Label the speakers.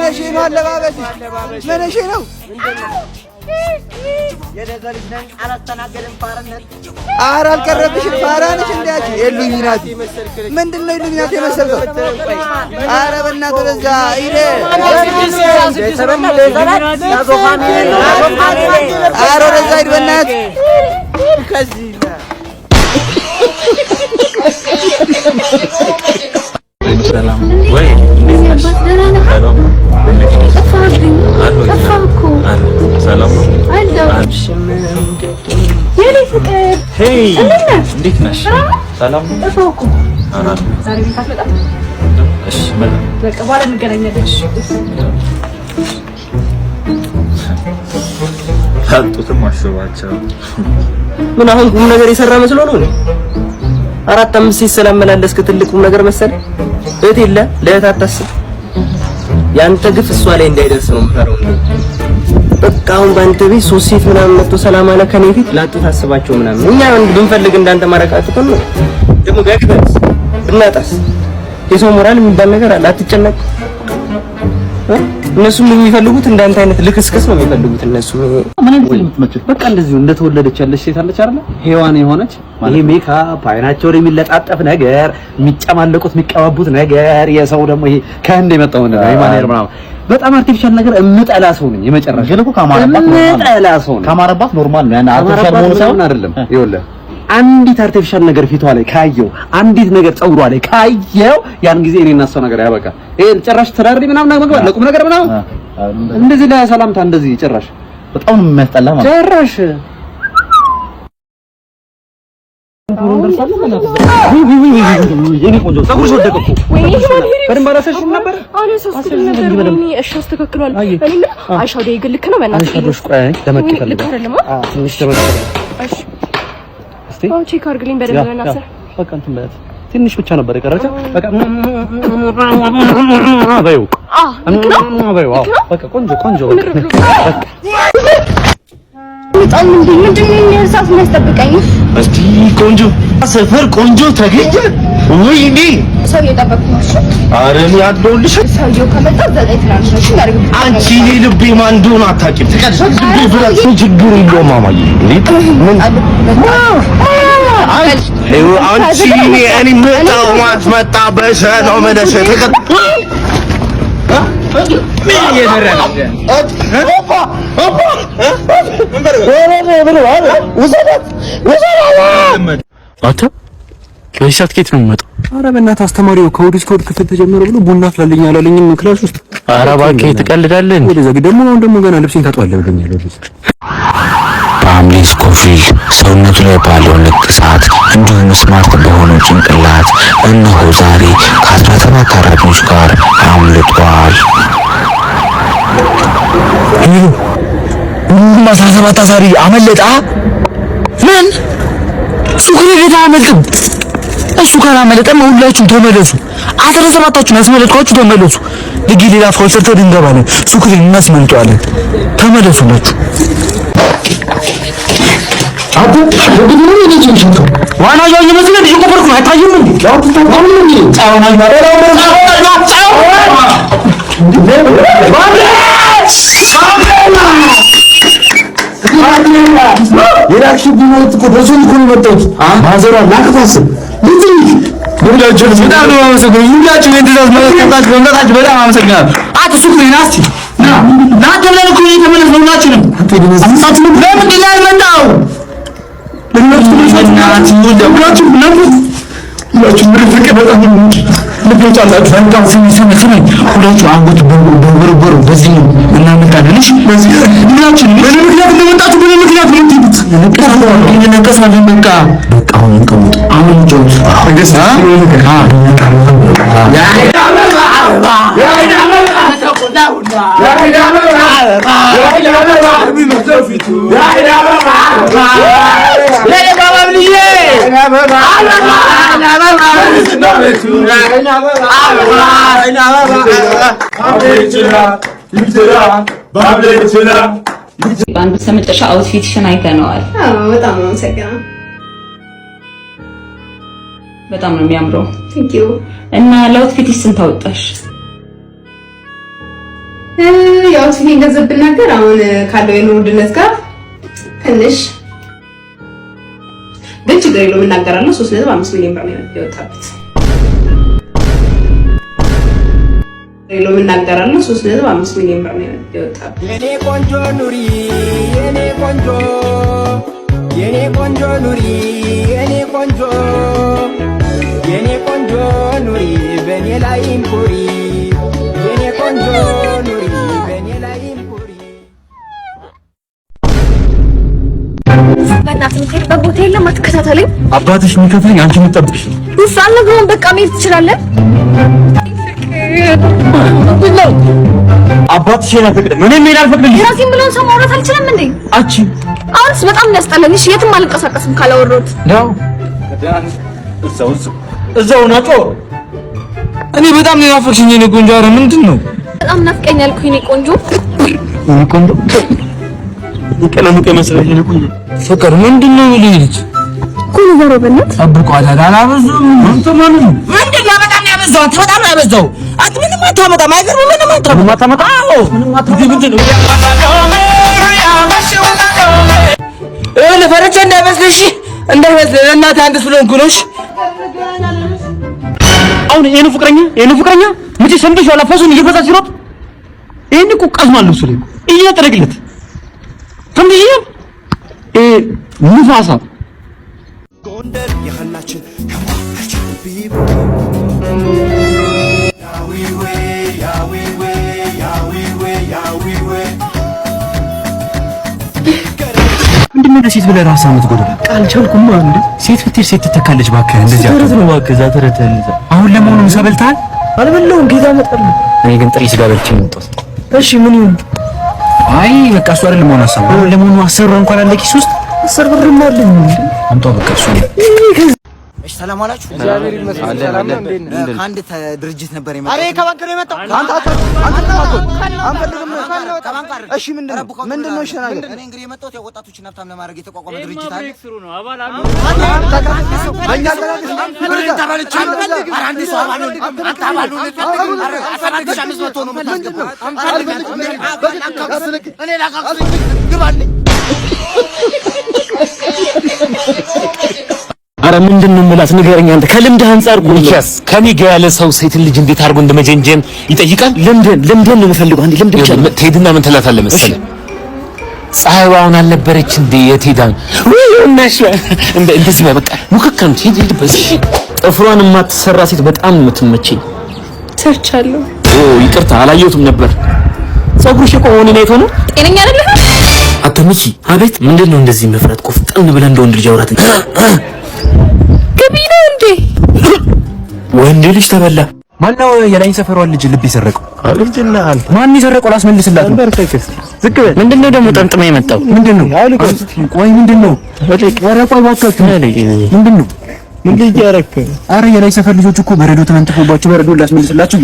Speaker 1: እሺ ነው አለባበስ ምን እሺ ነው
Speaker 2: የደዘልሽን አላስተናገድም ፋራነት
Speaker 1: ኧረ አልቀረብሽም ፋራነሽ እንዴት የሉሚናቲ ምንድነው የሉሚናቲ የመሰልከው ኧረ በእናትህ ወደዛ ሂድ ኧረ ወደዛ ሂድ በእናትህ ከዚህ
Speaker 3: ሰላም ወይ ሰላም ሰላም
Speaker 4: የኔ ፍቅር
Speaker 3: ሄይ እንዴት ነሽ ሰላም
Speaker 4: ተፈውኩ
Speaker 3: አናን
Speaker 4: ዛሬ ቤት አትመጣም
Speaker 3: እሺ መጣ
Speaker 4: በቃ በኋላ እንገናኛለን
Speaker 3: ታጡትም አሽባቸው
Speaker 2: ምን አሁን ቁም ነገር የሰራ መስሎ ነው አራት አምስት ሲሰላመላለስክ ትልቅ ቁም ነገር መሰለ እህት የለ ለእህት አታስብ ያንተ ግፍ እሷ ላይ እንዳይደርስ ነው የምፈራው በቃ አሁን ባንተ ቤት ሶስት ሴት ምናምን መጥቶ ሰላም አለ ከኔ ፊት ላጡ ታስባቸው ምናምን እኛ ብንፈልግ እንዳንተ ማረቃጥቶ ነው ደግሞ ጋግበስ ብናጣስ የሰው ሞራል የሚባል ነገር አለ አትጨነቅ እነሱም የሚፈልጉት እንዳንተ አይነት ልክስክስ ነው የሚፈልጉት እነሱ
Speaker 5: ምን አይነት የምትመጭው በቃ እንደዚሁ እንደተወለደች ያለች ሴት አለች አይደል ሄዋን የሆነች ይሄ ሜካፕ አይናቸው ላይ የሚለጣጠፍ ነገር የሚጨማለቁት የሚቀባቡት ነገር የሰው ደግሞ ይሄ ከህንድ የመጣው ነገር ሃይማኖት ምናምን በጣም አርቲፊሻል ነገር እምጠላ ሰው ነኝ የመጨረሻ ግን እኮ ካማረባት ኖርማል ነው ያን አርቲፊሻል መሆኑ ሳይሆን አይደለም ይኸውልህ አንዲት አርቲፊሻል ነገር ፊቷ ላይ ካየው አንዲት ነገር ጸጉሯ ላይ ካየው ያን ጊዜ እኔ እና እሷ ነገር ያበቃ ይሄ ጭራሽ ተራሪ ምናምን ነገር ለቁም ነገር ምናምን እንደዚህ ላይ ሰላምታ እንደዚህ ጭራሽ
Speaker 3: በጣም የሚያስጠላ ማለት
Speaker 5: ጭራሽ የኔ ቆንጆ ጸጉርሽ ወደቀ እኮ በደንብ አላሰሽም ነበር
Speaker 4: እሺ አስተካክሏል እኔ አይሻው ደይ ግልክ ነው በእናትህ
Speaker 5: አይሻዶሽ ቆይ ደመቅ ይፈልጋል ትንሽ ደመቅ
Speaker 4: እሺ እስቲ ቼክ አድርግልኝ በደንብ እናሰር
Speaker 5: በቃ እንትን ማለት ትንሽ ብቻ ነበር የቀረችው በቃ ባዩ ባዩ በቃ ቆንጆ
Speaker 4: በጣም ምንድነው የሚያሳፍ የሚያስጠብቀኝ
Speaker 3: እስቲ ቆንጆ ሰፈር ቆንጆ ተገኘ ወይኔ
Speaker 4: ሰው እየጠበቅኩ ነው እሺ
Speaker 3: አረን ያደውልሽ
Speaker 4: ሰውየው ከመጣ ዘጠኝ ትናንሽ ነው ያርግ
Speaker 3: አንቺ ልቤ ማን እንደሆነ አታውቂም ትቀድሻል ልቤ ብራስ ችግር የለውም ማማዬ እንዴ ምን አንቺ እኔ መጣው ማትመጣ በሰላም መለሰ ተቀጥ ምን እየሰራ ነው አታ ከይሳት ከት ነው የሚመጣው
Speaker 5: ኧረ በእናትህ አስተማሪው ከውዲስ ኮድ ክፍል ተጀመረ ብሎ ቡና አፍላልኝ አላለኝም ክላስ ውስጥ
Speaker 3: ኧረ እባክህ ትቀልዳለህ
Speaker 5: ወደዛ ደግሞ ገና ልብሴን ታጥዋለህ ብሎኛል
Speaker 6: ፋሚሊ ስኮፊል ሰውነቱ ላይ ባለው ንቅሳት እንዲሁም ስማርት በሆነው ጭንቅላት እነሆ ዛሬ ከ17 አራጆች ጋር አምልጧል።
Speaker 7: ሁሉም 17 አሳሪ አመለጣ ምን ሱክሪ ቤት አመልጥም እሱ ካላመለጠም ሁላችሁም ተመለሱ 17ታችሁን አስመለጥኳችሁ ተመለሱ ለጊዜላ ፋውል ሰርተን እንገባለን ሱክሪ እናስመልጠዋለን ተመለሱላችሁ አቡ ወዲህ ነው ልጅ ዋና ያው ይመስላል ይቆፈርኩ አይታየም እንዴ ያው ታውቃለህ እንዴ ጫውና ይማረው የራክሽ ቢሞት እኮ በሱን እኮ ነው መጣሁት ማዘሯ ላከፋስ ልጅ ሁላችሁ በጣም ነው አመሰግናለሁ ሁላችሁ እንደዛስ መጣችሁ በመጣችሁ በጣም አመሰግናለሁ አትሱክሪና እስቲ ና ተብለን እኮ የተመለስ ነው ሁላችንም አምሳችሁ ለምን ይላል መጣው ሁላችሁ ምርፍቅ በጣም ልጆች አላችሁ አንቃው ስሚ ሁላችሁ አንጎት በርበሩ በዚህ ነው እናመጣለን እሺ በዚህ ሁላችሁ ምን ምክንያት እንደመጣችሁ ምን ምክንያት ነው እንትን እንነቀሳለን በቃ አሁን እንቀመጥ አሁን ጆት አገሳ
Speaker 8: ባንዱ ተመጨሻ አውትፊትሽን አይተነዋል።
Speaker 4: በጣም ነው ሰገና
Speaker 8: በጣም ነው የሚያምረው።
Speaker 4: ቴንክ ዩ
Speaker 8: እና ለአውትፊትሽ ስንት አወጣሽ?
Speaker 9: ያው ሲኔ ገንዘብ ብናገር አሁን ካለው የኑሮ ውድነት ጋር ትንሽ ግን ችግር የለውም እናገራለሁ። 3.5 ሚሊዮን ብር ነው የወጣበት። እናገራለሁ 3.5 ሚሊዮን ብር ነው የወጣበት።
Speaker 10: የኔ ቆንጆ ኑሪ የኔ ቆንጆ የኔ ቆንጆ ኑሪ የኔ ቆንጆ የኔ ቆንጆ ኑሪ በኔ ላይ ኩሪ የኔ ቆንጆ ኑሪ በኔ ላይ ኩሪ።
Speaker 4: በእናትህ የምትሄድበት ቦታ የለም አትከታተለኝ።
Speaker 7: አባትሽ የሚከፍለኝ አንቺ የምትጠብቅሽ ነው።
Speaker 4: አልነግረውም በቃ መሄድ ትችላለህ።
Speaker 7: አባትሽ አይፈቅድም። እኔ መሄድ አልፈቅድልሽም።
Speaker 4: የራሴን ብለውን ሰው ማውራት አልችልም እንዴ?
Speaker 7: አንቺ
Speaker 4: አሁንስ በጣም ያስጠላኝ። እሺ የትም አልንቀሳቀስም ካላወራሁት
Speaker 7: ነው። እዛው ናጮ እኔ በጣም ነው ናፈቅሽኝ የኔ ቆንጆ። ኧረ ምንድን ነው?
Speaker 4: በጣም ናፍቀኛል እኮ የኔ ቆንጆ።
Speaker 7: የኔ ቆንጆ ቀለሙ ከመሰለኝ የኔ ቆንጆ ፍቅር ምንድን ነው ልጅ
Speaker 4: ኩሉ ዘሮበነት
Speaker 7: አብቋታ አላበዛም። አንተ ማለት ነው
Speaker 2: ምንድን ነው በጣም ያበዛው? አንተ በጣም ነው ያበዛው። አንተ ምንም አታመጣም። አይገርምም? ምንም አታመጣም። አዎ ምንም አታመጣም። ምንድን ነው ለፈረቻ እንዳይመስልሽ እንዳይመስልህ ለእናትህ አንድ ስለሆንኩ ነው። እሺ
Speaker 7: አሁን የኔ ፍቅረኛ መቼ ሰምተሽ ዋላ ፈሱን እየፈሳ ሲሮጥ ይሄን እኮ ቀዝማል ልብሱ ላይ እየተጠረቅለት ሰምተሽ ንፋሳ
Speaker 10: ጎንደር የኸናችን ከማችን ቢቦ ያዊዌ ያዊዌ ያዊዌ ያዊዌ
Speaker 7: ምንድነው ለሴት ብለህ ራስህን የምትጎዳው? አልቻልኩም። አንዴ ሴት ብትሄድ ሴት ትተካለች። እባክህ እንደዚህ ተረት ነው። እባክህ እዛ ተረት እንደዛ። አሁን ለመሆኑ ምሳ በልተሃል? አልበላሁም። ጌታ መጣልኝ። እኔ ግን ጥሬ ስጋ በልቼ ነው የመጣሁት። እሺ ምን ይሁን? አይ በቃ እሱ አይደለም መሆን ሀሳብ። አሁን ለመሆኑ 10 ብር እንኳን አለ ኪስ ውስጥ? 10 ብርም አለኝ። አምጣው በቃ እሱ ነው።
Speaker 1: እሺ ሰላም አላችሁ? እግዚአብሔር ይመስገን። ሰላም ነው። ከአንድ ድርጅት ነበር የመጣው። አሬ ከባንክ ነው የመጣው። እሺ ምንድን ነው? እሺ ነገር እኔ እንግዲህ የመጣሁት የወጣቶችን ሀብታም ለማድረግ የተቋቋመ ድርጅት አለ። ነው አባል አሉ።
Speaker 3: አረ ምንድነው የምላት ንገረኝ። አንተ ከልምድህ አንፃር ጉልቻስ ከኔ ጋር ያለ ሰው ሴት ልጅ እንዴት አድርጎ እንደመጀንጀን ይጠይቃል። ልምድን ነው የምፈልገው። አንዴ ልምድ ብቻ ትሄድና ምን ትላታለህ መሰለህ? ፀሐይዋን አልነበረች እንዴ የትሄዳን ወይናሽ እንደዚህ በቃ ሙከከም ትሄድ በዚህ ጥፍሯን የማትሰራ ሴት በጣም የምትመቸኝ
Speaker 4: ሰርቻለሁ።
Speaker 3: ይቅርታ አላየሁትም ነበር። ፀጉርሽ እኮ ሆነ ነው የሆነው። ጤነኛ አይደለም አትምጪ። አቤት ምንድነው እንደዚህ መፍራት? ቆፍጠን ብለን እንደ ወንድ ልጅ አውራት
Speaker 4: ገቢ ነው እንዴ?
Speaker 3: ወንድ ልጅ ተበላ።
Speaker 7: ማነው የላይን ሰፈሯን ልጅ ልብ የሰረቀው?
Speaker 3: አልጅና አንተ
Speaker 7: ማን የሰረቀው? ላስመልስላት ነው።
Speaker 3: ዝቅ በል። ምንድነው ደግሞ ጠምጥማ የመጣው?
Speaker 7: ምንድነው? ቆይ ምንድነው? ኧረ ቆይ እባክህ ምንድነው? ምን ልጅ ያረከ? ኧረ የላይ ሰፈር ልጆች እኮ በረዶ ተመንጥፎባቸው በረዶ ላስመልስላችሁ